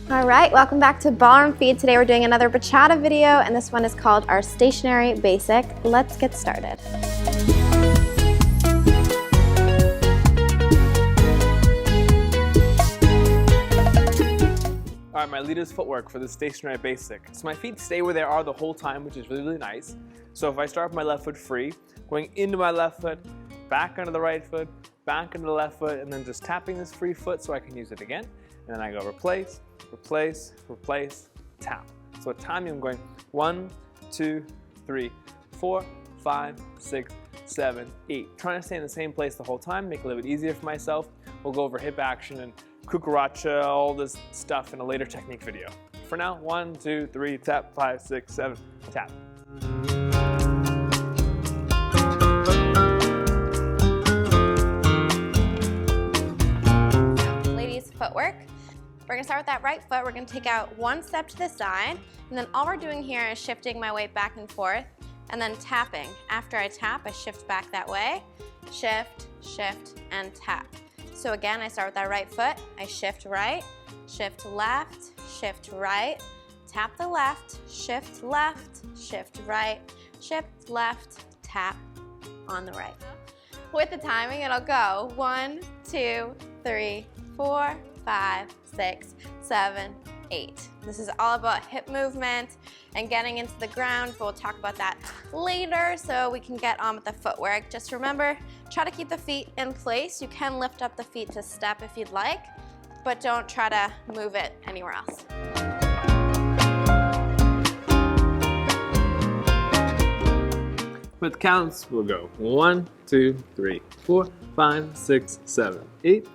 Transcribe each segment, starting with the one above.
All right, welcome back to Ballroom Feed. Today we're doing another bachata video, and this one is called our stationary basic. Let's get started. All right, my leader's footwork for the stationary basic. So my feet stay where they are the whole time, which is really, really nice. So if I start with my left foot free, going into my left foot, back onto the right foot, back into the left foot, and then just tapping this free foot so I can use it again. And then I go replace, replace, replace, tap. So at time I'm going 1, 2, 3, 4, 5, 6, 7, 8. Trying to stay in the same place the whole time, make it a little bit easier for myself. We'll go over hip action and cucaracha, all this stuff in a later technique video. For now, 1, 2, 3, tap, 5, 6, 7, tap. Ladies, footwork. We're gonna start with that right foot. We're gonna take out one step to the side, and then all we're doing here is shifting my weight back and forth, and then tapping. After I tap, I shift back that way, shift, shift, and tap. So again, I start with that right foot, I shift right, shift left, shift right, tap the left, shift right, shift left, tap on the right. With the timing, it'll go 1, 2, 3, 4, 5, 6, 7, 8. This is all about hip movement and getting into the ground, but we'll talk about that later so we can get on with the footwork. Just remember, try to keep the feet in place. You can lift up the feet to step if you'd like, but don't try to move it anywhere else. With counts, we'll go 1, 2, 3, 4, 5, 6, 7, 8.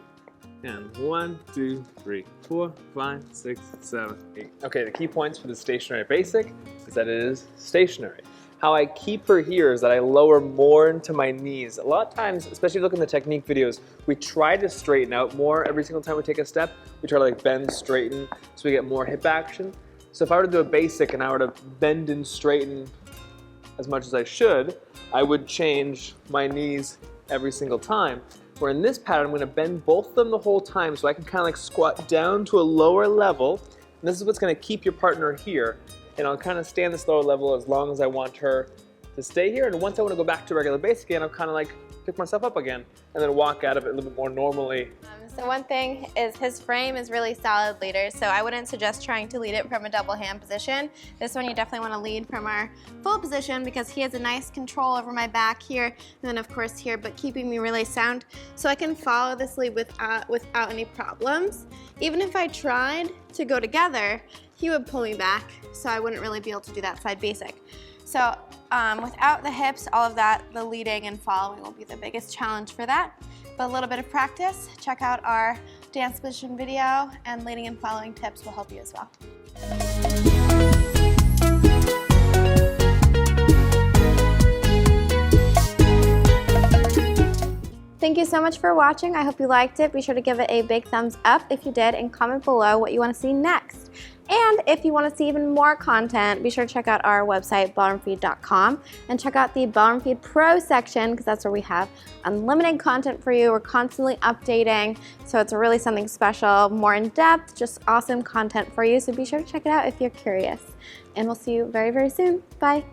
And 1, 2, 3, 4, 5, 6, 7, 8. Okay, the key points for the stationary basic is that it is stationary. How I keep her here is that I lower more into my knees. A lot of times, especially if you look in the technique videos, we try to straighten out more every single time we take a step. We try to like bend, straighten, so we get more hip action. So if I were to do a basic and I were to bend and straighten as much as I should, I would change my knees every single time. Where in this pattern, I'm going to bend both of them the whole time so I can kind of like squat down to a lower level. And this is what's going to keep your partner here. And I'll kind of stay on this lower level as long as I want her to stay here. And once I want to go back to regular basic again, I'll kind of like pick myself up again and then walk out of it a little bit more normally. So one thing is his frame is really solid leader, so I wouldn't suggest trying to lead it from a double hand position. This one you definitely want to lead from our full position because he has a nice control over my back here, and then of course here, but keeping me really sound so I can follow this lead without any problems. Even if I tried to go together, he would pull me back, so I wouldn't really be able to do that side basic. So without the hips, all of that, the leading and following will be the biggest challenge for that. But a little bit of practice, check out our dance position video, and leading and following tips will help you as well. Thank you so much for watching. I hope you liked it. Be sure to give it a big thumbs up if you did, and comment below what you want to see next. And if you want to see even more content, be sure to check out our website, ballroomfeed.com, and check out the Ballroom Feed Pro section, because that's where we have unlimited content for you. We're constantly updating, so it's really something special, more in depth, just awesome content for you. So be sure to check it out if you're curious. And we'll see you very, very soon. Bye.